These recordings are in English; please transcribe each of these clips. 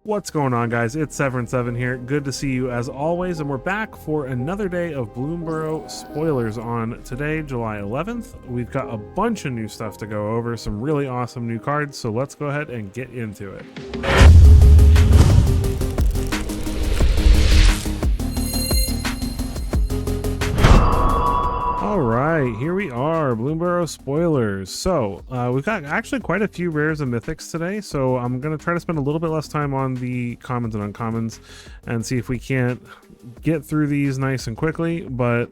What's going on, guys? It's Severin7 here. Good to see you as always, and we're back for another day of Bloomburrow spoilers on today, July 11th. We've got a bunch of new stuff to go over, some really awesome new cards, so let's go ahead and get into it. All right, here we are, Bloomburrow spoilers. So we've got actually quite a few rares and mythics today, so I'm going to try to spend a little bit less time on the commons and uncommons and see if we can't get through these nice and quickly, but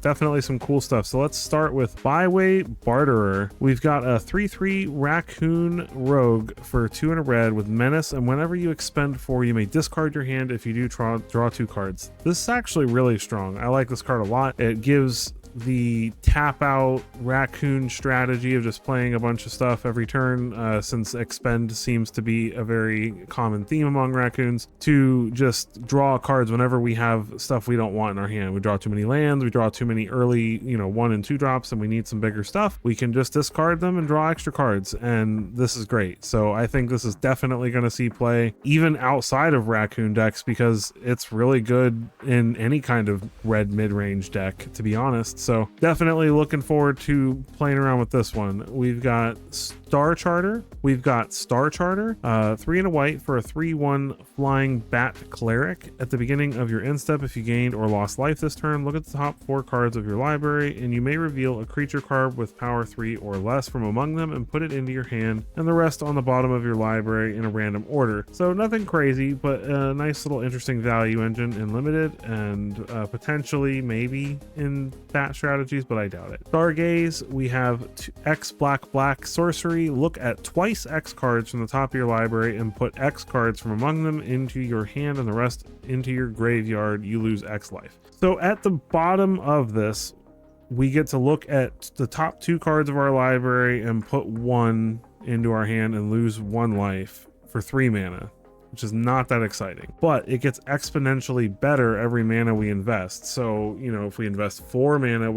definitely some cool stuff. So let's start with Byway Barterer. We've got a 3/3 Raccoon Rogue for 2 and a red with Menace, and whenever you expend 4, you may discard your hand. If you do, draw 2 cards. This is actually really strong. I like this card a lot. It gives the tap out raccoon strategy of just playing a bunch of stuff every turn, since expend seems to be a very common theme among raccoons, to just draw cards whenever we have stuff we don't want in our hand. We draw too many lands, we draw too many early 1 and 2 drops, and we need some bigger stuff. We can just discard them and draw extra cards, and this is great. So I think this is definitely going to see play even outside of raccoon decks, because it's really good in any kind of red mid-range deck, to be honest. So definitely looking forward to playing around with this one. We've got Star Charter. 3 and a white for a 3/1 flying bat cleric. At the beginning of your end step, if you gained or lost life this turn, look at the top 4 cards of your library, and you may reveal a creature card with power 3 or less from among them and put it into your hand, and the rest on the bottom of your library in a random order. So nothing crazy, but a nice little interesting value engine in limited, and potentially maybe in bat strategies, but I doubt it. Stargaze, we have X black sorcery. Look at twice X cards from the top of your library and put X cards from among them into your hand and the rest into your graveyard. You lose X life. So at the bottom of this, we get to look at the top 2 cards of our library and put 1 into our hand and lose 1 life for 3 mana, which is not that exciting, but it gets exponentially better every mana we invest. So, if we invest 4 mana,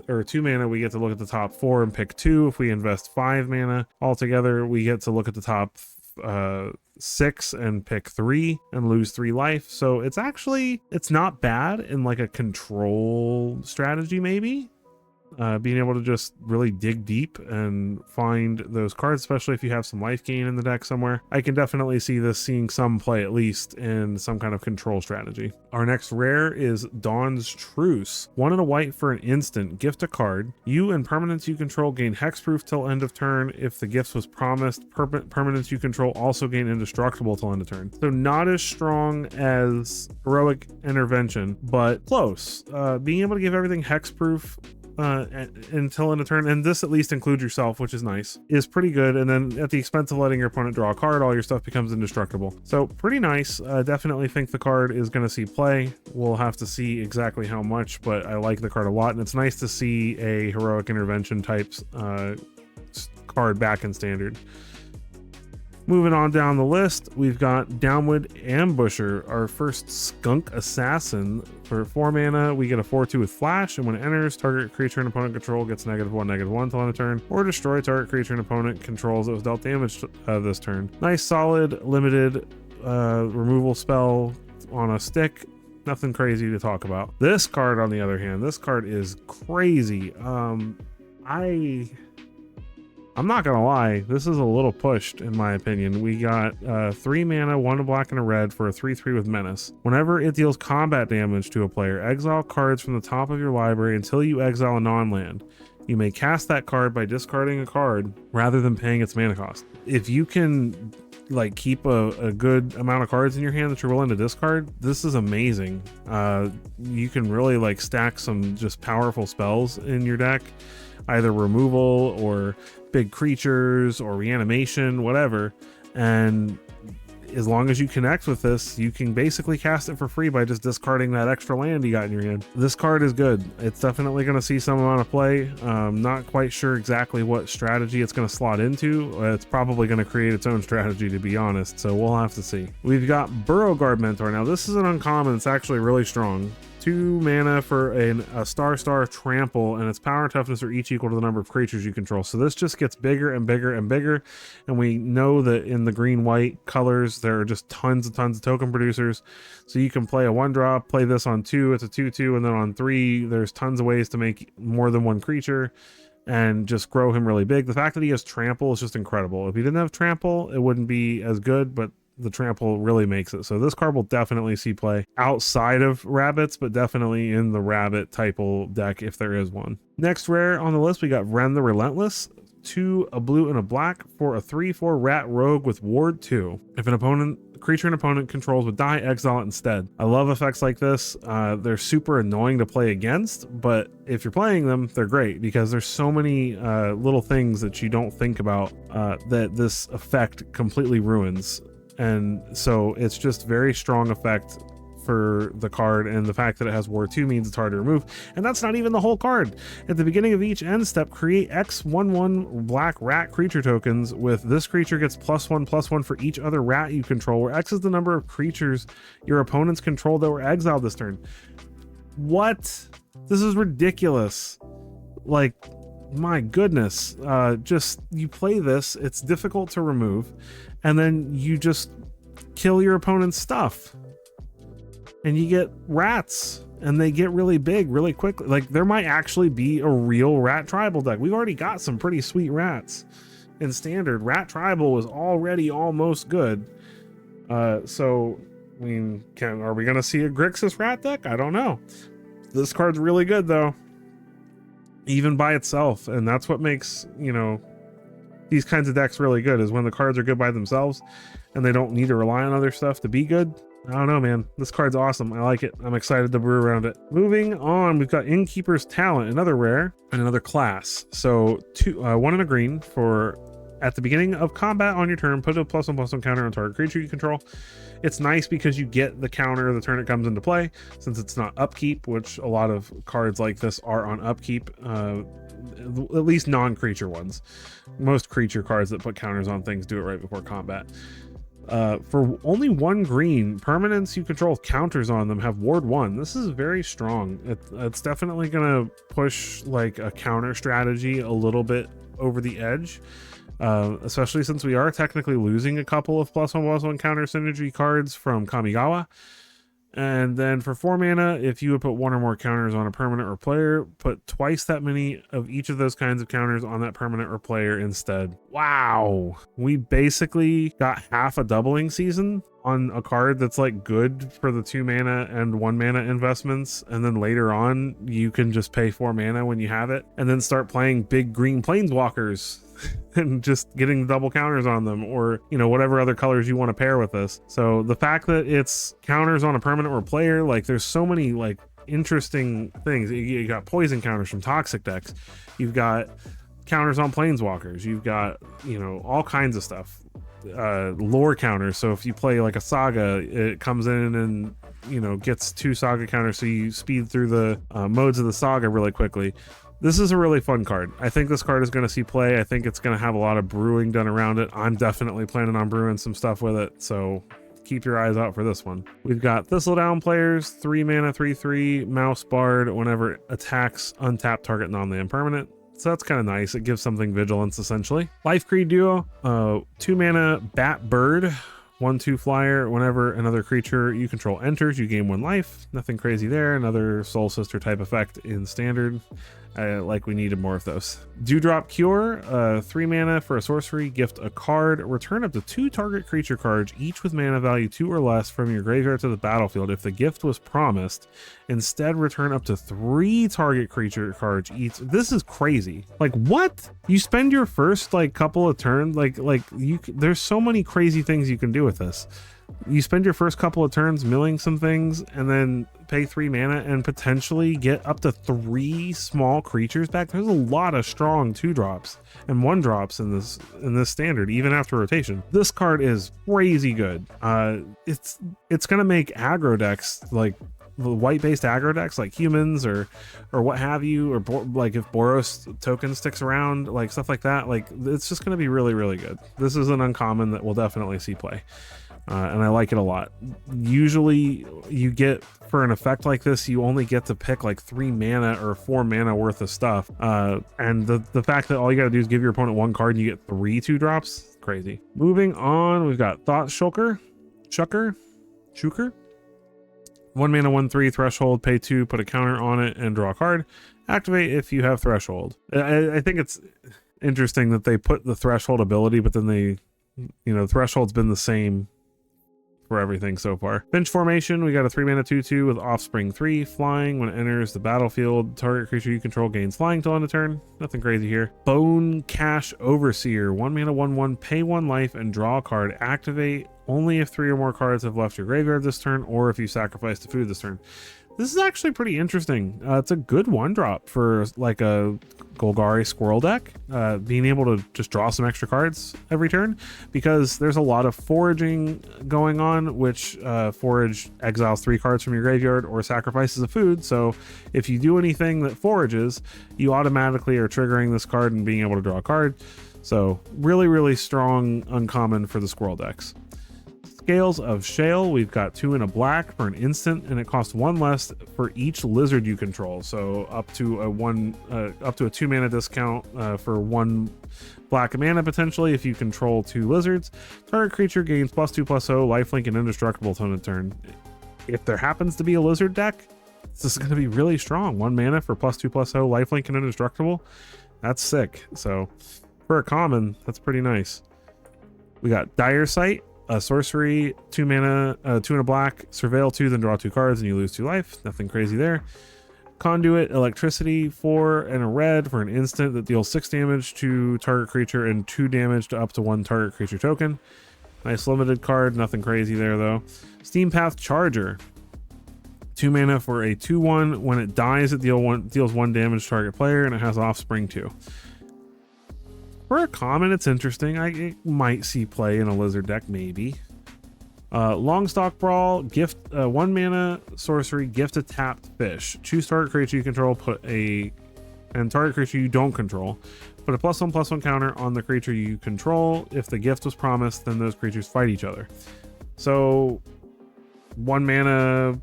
or 2 mana, we get to look at the top 4 and pick 2. If we invest 5 mana altogether, we get to look at the top 6 and pick 3 and lose 3 life. So it's not bad in like a control strategy, maybe. Being able to just really dig deep and find those cards, especially if you have some life gain in the deck somewhere. I can definitely see this seeing some play, at least in some kind of control strategy. Our next rare is Dawn's Truce. 1 and a white for an instant. Gift a card. You and permanents you control gain hexproof till end of turn. If the gift was promised, permanents you control also gain indestructible till end of turn. So not as strong as Heroic Intervention, but close. Being able to give everything hexproof until end of turn, and this at least includes yourself, which is nice, is pretty good. And then at the expense of letting your opponent draw a card, all your stuff becomes indestructible. So pretty nice. Definitely think the card is going to see play. We'll have to see exactly how much, but I like the card a lot, and it's nice to see a Heroic Intervention type card back in standard. Moving on down the list, we've got Downwood Ambusher, our first Skunk Assassin. For 4 mana, we get a 4/2 with Flash, and when it enters, target creature and opponent control gets -1/-1 till end of turn, or destroy target creature and opponent controls that was dealt damage this turn. Nice, solid, limited removal spell on a stick. Nothing crazy to talk about. This card, on the other hand, this card is crazy. I'm not gonna lie, this is a little pushed in my opinion. We got 3 mana, 1 black and a red for a 3/3 with Menace. Whenever it deals combat damage to a player, exile cards from the top of your library until you exile a non-land. You may cast that card by discarding a card rather than paying its mana cost. If you can keep a good amount of cards in your hand that you're willing to discard, this is amazing. You can really stack some just powerful spells in your deck, either removal or big creatures or reanimation, whatever. And as long as you connect with this, you can basically cast it for free by just discarding that extra land you got in your hand. This card is good. It's definitely going to see some amount of play. Not quite sure exactly what strategy it's going to slot into. It's probably going to create its own strategy, to be honest, so we'll have to see. We've got Burrowguard Mentor. Now this is an uncommon. It's actually really strong. 2 mana for a star trample, and its power and toughness are each equal to the number of creatures you control. So this just gets bigger and bigger and bigger, and we know that in the green-white colors there are just tons of token producers. So you can play a 1-drop, play this on 2, it's a 2/2, and then on 3 there's tons of ways to make more than one creature and just grow him really big. The fact that he has trample is just incredible. If he didn't have trample, it wouldn't be as good, but the trample really makes it. So this card will definitely see play outside of rabbits, but definitely in the rabbit type deck if there is one. Next rare on the list, we got Ren the Relentless. 2, a blue and a black for a 3/4 rat rogue with ward 2. If an creature an opponent controls would die, exile it instead. I love effects like this. They're super annoying to play against, but if you're playing them, they're great because there's so many little things that you don't think about that this effect completely ruins. And so it's just very strong effect for the card, and the fact that it has ward 2 means it's hard to remove. And that's not even the whole card. At the beginning of each end step, create X/1/1 black rat creature tokens with this creature gets +1/+1 for each other rat you control, where X is the number of creatures your opponents control that were exiled this turn. What? This is ridiculous. Like, my goodness. Just, you play this, it's difficult to remove, and then you just kill your opponent's stuff. And you get rats, and they get really big really quickly. Like, there might actually be a real rat tribal deck. We've already got some pretty sweet rats in standard. Rat tribal was already almost good. So, I mean, are we going to see a Grixis rat deck? I don't know. This card's really good, though, even by itself. And that's what makes, you know, these kinds of decks really good, is when the cards are good by themselves and they don't need to rely on other stuff to be good. I don't know, man. This card's awesome. I like it. I'm excited to brew around it. Moving on, we've got Innkeeper's Talent, another rare and another class. So 1 and a green for at the beginning of combat on your turn, put a +1/+1 counter on target creature you control. It's nice because you get the counter the turn it comes into play, since it's not upkeep, which a lot of cards like this are on upkeep, at least non-creature ones. Most creature cards that put counters on things do it right before combat. For only 1 green, permanents you control with counters on them have ward 1. This is very strong. It's definitely gonna push like a counter strategy a little bit over the edge, especially since we are technically losing a couple of +1/+1 counter synergy cards from Kamigawa. And then for 4 mana, if you would put 1 or more counters on a permanent or player, put twice that many of each of those kinds of counters on that permanent or player instead. Wow. We basically got half a doubling season on a card that's like good for the 2 mana and 1 mana investments. And then later on, you can just pay 4 mana when you have it and then start playing big green planeswalkers and just getting the double counters on them, or, you know, whatever other colors you want to pair with this. So the fact that it's counters on a permanent or player, like, there's so many like interesting things. You got poison counters from toxic decks, you've got counters on planeswalkers, you've got, you know, all kinds of stuff. Lore counters, so if you play like a saga, it comes in and, you know, gets 2 saga counters, so you speed through the modes of the saga really quickly. This is a really fun card. I think this card is going to see play. I think it's going to have a lot of brewing done around it. I'm definitely planning on brewing some stuff with it, so keep your eyes out for this one. We've got Thistledown players, 3 mana, 3/3, Mouse Bard. Whenever it attacks, untap target non-land permanent. So that's kind of nice. It gives something vigilance, essentially. Life Creed Duo, 2 mana, Bat Bird, 1/2 flyer. Whenever another creature you control enters, you gain 1 life. Nothing crazy there. Another Soul Sister type effect in standard. Like we needed more of those. Dewdrop Cure, 3 mana for a sorcery, gift a card, return up to 2 target creature cards, each with mana value 2 or less, from your graveyard to the battlefield if the gift was promised. Instead, return up to 3 target creature cards each. This is crazy. Like, what? You spend your first like couple of turns, there's so many crazy things you can do with this. You spend your first couple of turns milling some things and then pay 3 mana and potentially get up to 3 small creatures back. There's a lot of strong 2-drops and 1-drops in this standard, even after rotation. This card is crazy good. It's gonna make aggro decks, like the white-based aggro decks like humans or what have you, or like if Boros token sticks around, like stuff like that, like it's just gonna be really, really good. This is an uncommon that will definitely see play. and I like it a lot. Usually you get, for an effect like this, you only get to pick like 3 mana or 4 mana worth of stuff, and the fact that all you gotta do is give your opponent 1 card and you get 3 2-drops, crazy. Moving on, we've got Thought Shulker. 1 mana 1/3 threshold, pay 2, put a counter on it and draw a card. Activate if you have threshold. I think it's interesting that they put the threshold ability, but then they, threshold's been the same for everything so far. Bench formation, we got a 3 mana 2/2 with Offspring 3 flying. When it enters the battlefield, target creature you control gains flying till end of turn. Nothing crazy here. Bone Cache Overseer, 1 mana 1/1, pay 1 life and draw a card. Activate only if 3 or more cards have left your graveyard this turn, or if you sacrificed a food this turn. This is actually pretty interesting. It's a good 1-drop for like a Golgari Squirrel deck, being able to just draw some extra cards every turn, because there's a lot of foraging going on, which forage exiles 3 cards from your graveyard or sacrifices a food. So if you do anything that forages, you automatically are triggering this card and being able to draw a card. So really, really strong uncommon for the Squirrel decks. Scales of Shale, we've got 2 and a black for an instant, and it costs 1 less for each lizard you control. So up to a 2 mana discount for 1 black mana potentially if you control 2 lizards. Target creature gains +2/+0 lifelink and indestructible till end of turn. If there happens to be a lizard deck, this is going to be really strong. 1 mana for +2/+0 lifelink and indestructible. That's sick. So for a common, that's pretty nice. We got Dire Sight. A sorcery, 2 mana, 2 and a black, surveil 2, then draw 2 cards and you lose 2 life. Nothing crazy there. Conduit, electricity, 4 and a red for an instant that deals 6 damage to target creature and 2 damage to up to 1 target creature token. Nice limited card, nothing crazy there though. Steampath Charger, 2 mana for a 2/1. When it dies, it deals 1 damage to target player, and it has Offspring 2. For a common, it's interesting. I might see play in a lizard deck, maybe. Longstalk Brawl, gift 1 mana sorcery, gift a tapped fish. Choose target creature you control, and target creature you don't control. Put a +1/+1 counter on the creature you control. If the gift was promised, then those creatures fight each other. So 1 mana,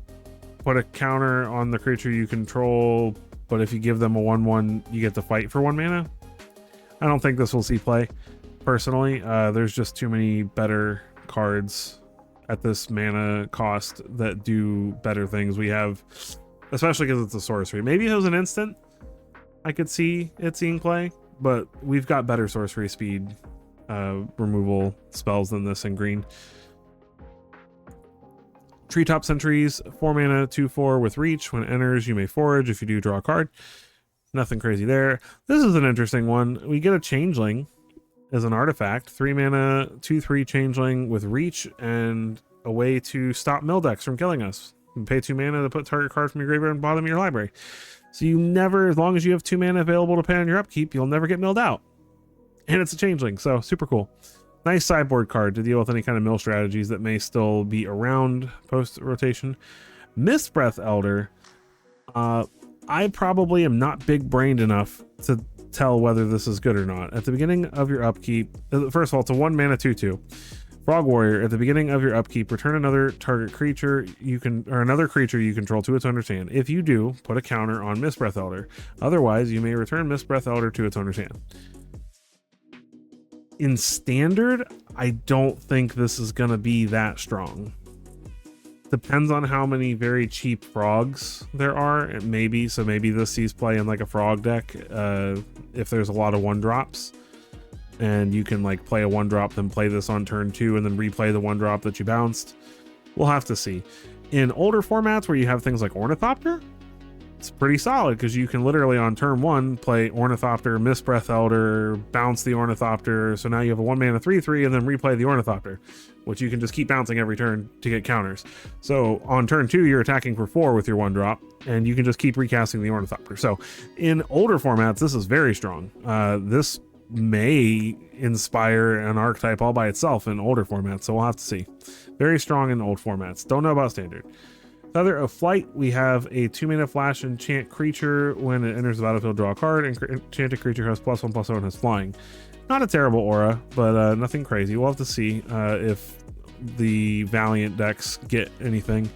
put a counter on the creature you control, but if you give them a 1/1, you get to fight for 1 mana. I don't think this will see play, personally. There's just too many better cards at this mana cost that do better things. We have, especially because it's a sorcery. Maybe if it was an instant, I could see it seeing play, but we've got better sorcery speed removal spells than this in green. Treetop Sentries, 4 mana, 2/4 with reach. When it enters, you may forage. If you do, draw a card. Nothing crazy there. This is an interesting one. We get a Changeling as an artifact. 3 mana, 2/3 Changeling with reach and a way to stop mill decks from killing us. You pay 2 mana to put target card from your graveyard and bottom of your library. So you never, as long as you have 2 mana available to pay on your upkeep, you'll never get milled out. And it's a Changeling, so super cool. Nice sideboard card to deal with any kind of mill strategies that may still be around post-rotation. Mistbreath Elder. I probably am not big-brained enough to tell whether this is good or not. At the beginning of your upkeep, first of all, it's a 1 mana 2/2. Frog Warrior, at the beginning of your upkeep, return another target creature another creature you control to its owner's hand. If you do, put a counter on Mistbreath Elder. Otherwise, you may return Mistbreath Elder to its owner's hand. In standard, I don't think this is going to be that strong. Depends on how many very cheap frogs there are. Maybe this sees play in like a frog deck if there's a lot of 1-drops. And you can like play a 1-drop, then play this on turn 2, and then replay the 1-drop that you bounced. We'll have to see. In older formats where you have things like Ornithopter, it's pretty solid because you can literally on turn 1 play Ornithopter, Mistbreath Elder, bounce the Ornithopter. So now you have a 1 mana 3/3 and then replay the Ornithopter, which you can just keep bouncing every turn to get counters. So on turn 2, you're attacking for 4 with your 1-drop, and you can just keep recasting the Ornithopter. So in older formats, this is very strong. This may inspire an archetype all by itself in older formats, so we'll have to see. Very strong in old formats. Don't know about standard. Feather of Flight, we have a 2 mana flash enchant creature. When it enters the battlefield, draw a card. Enchanted creature has +1/+0 and has flying. Not a terrible aura, but nothing crazy. We'll have to see if the Valiant decks get anything.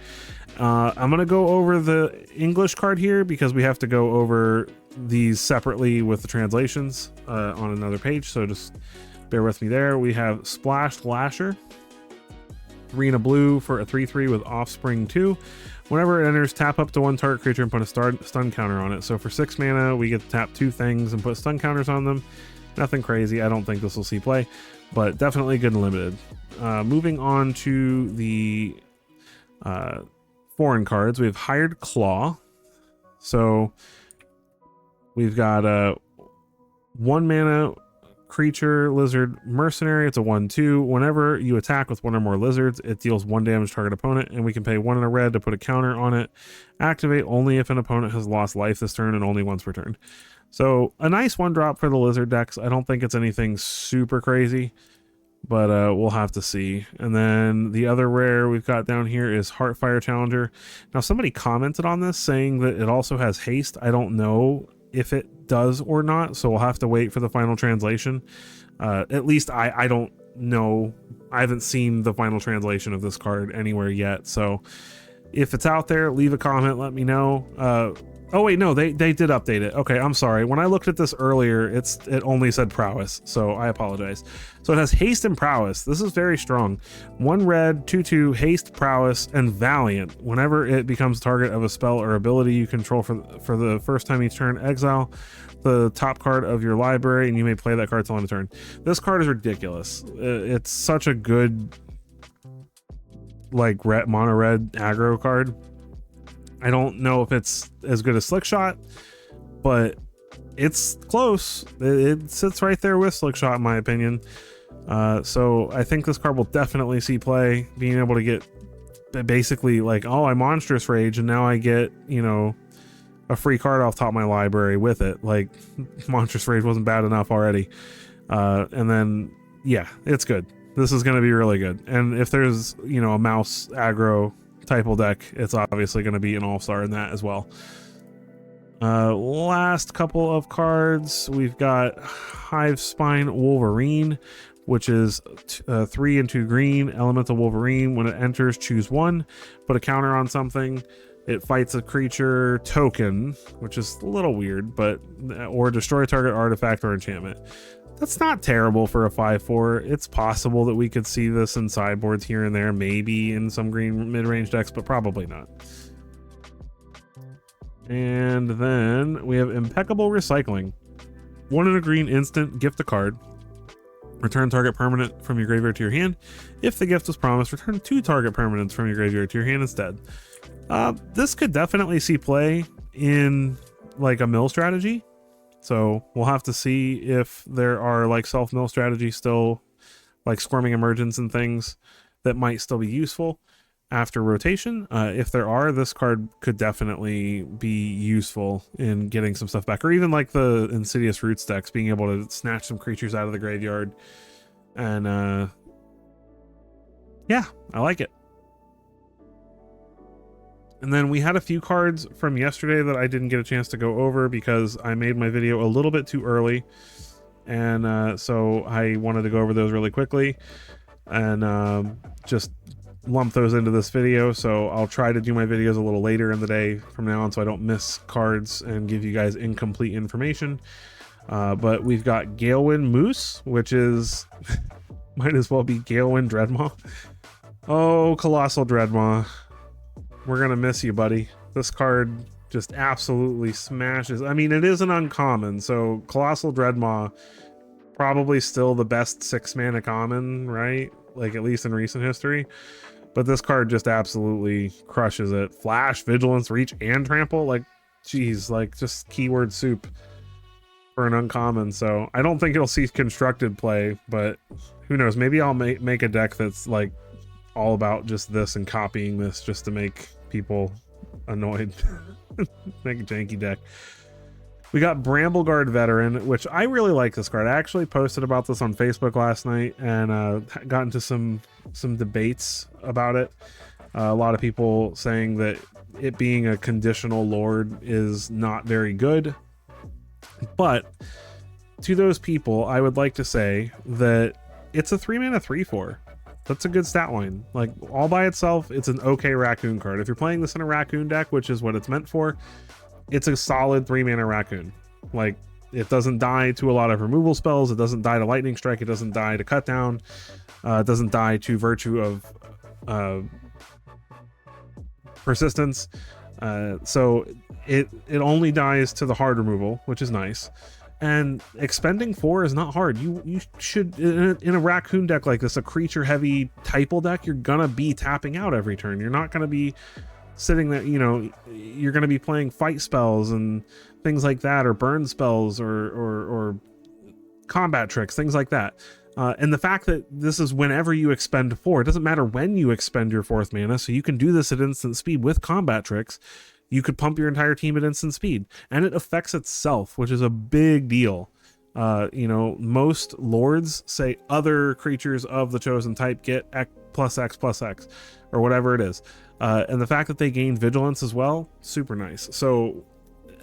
I'm going to go over the English card here because we have to go over these separately with the translations on another page, so just bear with me there. We have Splashed Lasher, 3 and a blue for a 3/3 with Offspring 2. Whenever it enters, tap up to one target creature and put a stun counter on it. So for 6 mana, we get to tap 2 things and put stun counters on them. Nothing crazy. I don't think this will see play, but definitely good and limited. Moving on to the foreign cards, we have Hired Claw. So we've got a 1 mana creature lizard mercenary. It's a 1/2. Whenever you attack with one or more lizards, it deals 1 damage to target opponent, and we can pay 1 and a red to put a counter on it. Activate only if an opponent has lost life this turn and only once per turn. So a nice 1-drop for the lizard decks. I don't think it's anything super crazy, but we'll have to see. And then the other rare we've got down here is Heartfire Challenger. Now somebody commented on this saying that it also has haste. I don't know if it does or not, so we'll have to wait for the final translation. At least I don't know. I haven't seen the final translation of this card anywhere yet, so if it's out there, leave a comment, let me know. Oh wait, no, they did update it. Okay, I'm sorry. When I looked at this earlier, it only said prowess, so I apologize. So it has haste and prowess. This is very strong. 1 red, 2/2, haste, prowess, and valiant. Whenever it becomes target of a spell or ability you control for the first time each turn, exile the top card of your library, and you may play that card till end of turn. This card is ridiculous. It's such a good, like, mono red aggro card. I don't know if it's as good as Slickshot, but it's close. It sits right there with Slickshot in my opinion. So I think this card will definitely see play, being able to get basically like, oh, I Monstrous Rage and now I get, you know, a free card off top of my library with it. Like, Monstrous Rage wasn't bad enough already. And then, yeah, it's good. This is going to be really good. And if there's, you know, a mouse aggro typal deck, it's obviously going to be an all-star in that as well. Last couple of cards, we've got Hivespine Wolverine, which is 3 and 2 green elemental Wolverine. When it enters, choose 1, put a counter on something. It fights a creature token, which is a little weird, but or destroy target artifact or enchantment. That's not terrible for a 5/4. It's possible that we could see this in sideboards here and there, maybe in some green mid-range decks, but probably not. And then we have Impeccable Recycling. 1 and a green instant, gift a card. Return target permanent from your graveyard to your hand. If the gift was promised, return 2 target permanents from your graveyard to your hand instead. This could definitely see play in like a mill strategy. So we'll have to see if there are like self-mill strategies still, like Squirming Emergence and things that might still be useful after rotation. If there are, this card could definitely be useful in getting some stuff back, or even like the Insidious Roots decks, being able to snatch some creatures out of the graveyard. And yeah, I like it. And then we had a few cards from yesterday that I didn't get a chance to go over because I made my video a little bit too early. And so I wanted to go over those really quickly and just lump those into this video. So I'll try to do my videos a little later in the day from now on so I don't miss cards and give you guys incomplete information. But we've got Galewind Moose, which is might as well be Galewind Dreadmaw. Oh, Colossal Dreadmaw. We're gonna miss you, buddy. This card just absolutely smashes. I mean, it is an uncommon, so Colossal Dreadmaw probably still the best 6-mana common, right? Like, at least in recent history. But this card just absolutely crushes it. Flash, Vigilance, Reach, and Trample. Like, geez, like just keyword soup for an uncommon. So I don't think it'll see constructed play, but who knows? Maybe I'll make a deck that's like all about just this and copying this just to make people annoyed. Make a janky deck. We got Brambleguard Veteran, which I really like this card. I actually posted about this on Facebook last night and got into some debates about it. A lot of people saying that it being a conditional lord is not very good. But to those people, I would like to say that it's a 3-mana 3/4. That's a good stat line. Like, all by itself, it's an okay Raccoon card. If you're playing this in a Raccoon deck, which is what it's meant for, it's a solid 3-mana Raccoon. Like, it doesn't die to a lot of removal spells. It doesn't die to Lightning Strike. It doesn't die to Cut Down. It doesn't die to Virtue of Persistence. So it only dies to the hard removal, which is nice. And expending 4 is not hard. You should, in a Raccoon deck like this, a creature heavy typal deck, you're gonna be tapping out every turn. You're not gonna be sitting there, you know, you're gonna be playing fight spells and things like that, or burn spells, or combat tricks, things like that. And the fact that this is whenever you expend 4, it doesn't matter when you expend your 4th mana, so you can do this at instant speed with combat tricks. You could pump your entire team at instant speed, and it affects itself, which is a big deal. You know, most lords say other creatures of the chosen type get X plus X plus X, or whatever it is. And the fact that they gain vigilance as well, super nice. So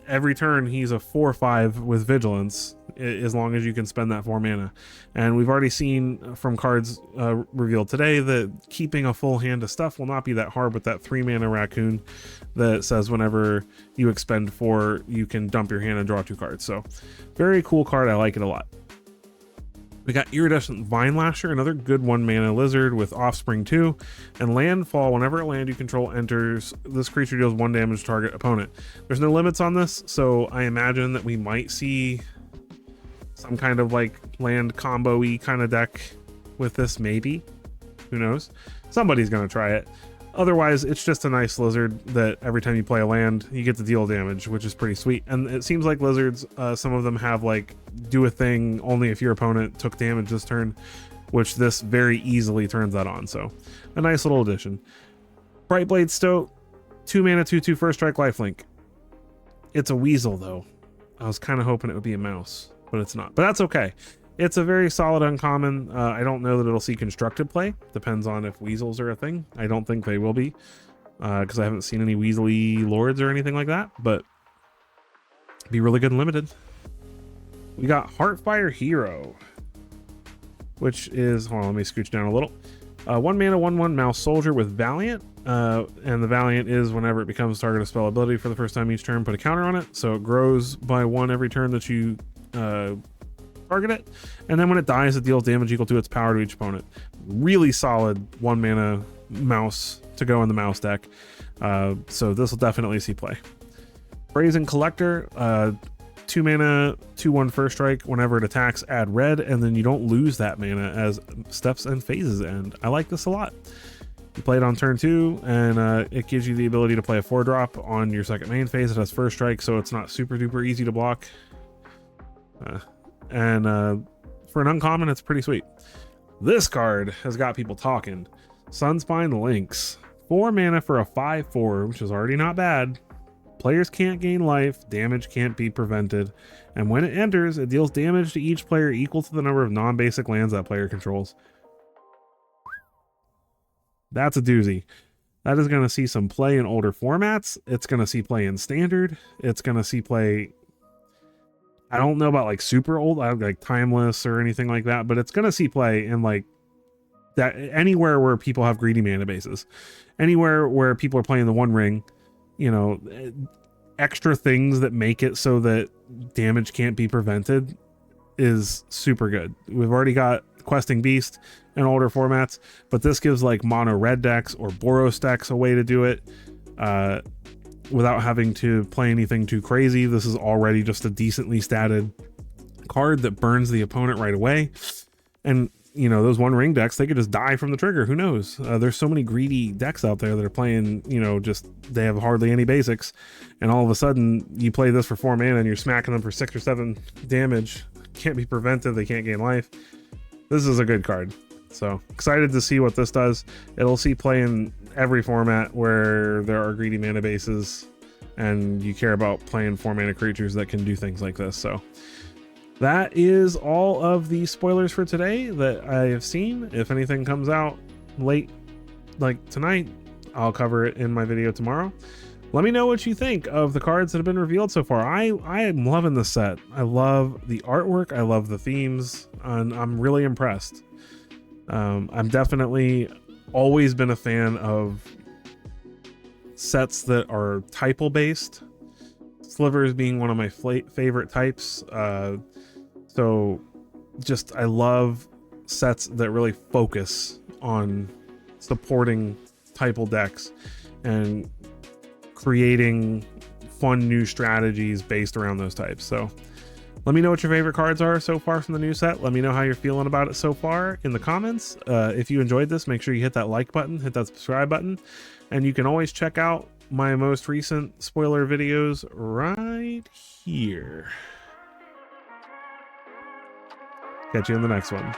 every turn he's a 4/5 with vigilance, as long as you can spend that 4 mana. And we've already seen from cards revealed today that keeping a full hand of stuff will not be that hard with that 3 mana Raccoon that says whenever you expend 4 you can dump your hand and draw 2 cards. So very cool card, I like it a lot. We got Iridescent Vine Lasher, another good 1 mana lizard with Offspring 2, and landfall. Whenever a land you control enters, this creature deals 1 damage to target opponent. There's no limits on this, so I imagine that we might see some kind of like land combo-y kind of deck with this, maybe. Who knows? Somebody's gonna try it. Otherwise, it's just a nice lizard that every time you play a land, you get to deal damage, which is pretty sweet. And it seems like lizards, some of them have like do a thing only if your opponent took damage this turn, which this very easily turns that on. So a nice little addition. Brightblade Stoat, 2 mana, 2/2 first strike, lifelink. It's a Weasel though. I was kind of hoping it would be a mouse, but it's not. But that's okay. It's a very solid uncommon. I don't know that it'll see constructed play. Depends on if weasels are a thing. I don't think they will be, because I haven't seen any weaselly lords or anything like that, but be really good and limited. We got Heartfire Hero, which is, hold on, let me scooch down a little. 1 mana, 1/1 mouse soldier with Valiant. And the Valiant is whenever it becomes target of spell ability for the first time each turn, put a counter on it. So it grows by 1 every turn that you target it, and then when it dies it deals damage equal to its power to each opponent. Really solid 1 mana mouse to go in the mouse deck. So this will definitely see play. Brazen Collector, 2 mana, 2/1 first strike. Whenever it attacks, add red, and then you don't lose that mana as steps and phases end. I like this a lot. You play it on turn 2, and it gives you the ability to play a 4-drop on your second main phase. It has first strike, so it's not super duper easy to block. And for an uncommon, it's pretty sweet. This card has got people talking. Sunspine Lynx, 4 mana for a 5/4, which is already not bad. Players can't gain life, damage can't be prevented, and when it enters, it deals damage to each player equal to the number of non-basic lands that player controls. That's a doozy. That is going to see some play in older formats. It's going to see play in standard. It's going to see play, I don't know about like super old, like timeless or anything like that, but it's going to see play in like that anywhere where people have greedy mana bases, anywhere where people are playing the One Ring, you know, extra things that make it so that damage can't be prevented is super good. We've already got Questing Beast in older formats, but this gives like mono red decks or Boros decks a way to do it without having to play anything too crazy. This is already just a decently statted card that burns the opponent right away. And you know, those One Ring decks, they could just die from the trigger. Who knows? There's so many greedy decks out there that are playing, you know, just they have hardly any basics, and all of a sudden you play this for 4 mana and you're smacking them for 6 or 7 damage. Can't be prevented. They can't gain life. This is a good card. So excited to see what this does. It'll see play in every format where there are greedy mana bases and you care about playing 4 mana creatures that can do things like this. So that is all of the spoilers for today that I have seen. If anything comes out late, like tonight, I'll cover it in my video tomorrow. Let me know what you think of the cards that have been revealed so far. I am loving the set. I love the artwork. I love the themes, and I'm really impressed. I'm definitely always been a fan of sets that are typal based, slivers being one of my favorite types. So just I love sets that really focus on supporting typal decks and creating fun new strategies based around those types. So let me know what your favorite cards are so far from the new set. Let me know how you're feeling about it so far in the comments. If you enjoyed this, make sure you hit that like button, hit that subscribe button, and you can always check out my most recent spoiler videos right here. Catch you in the next one.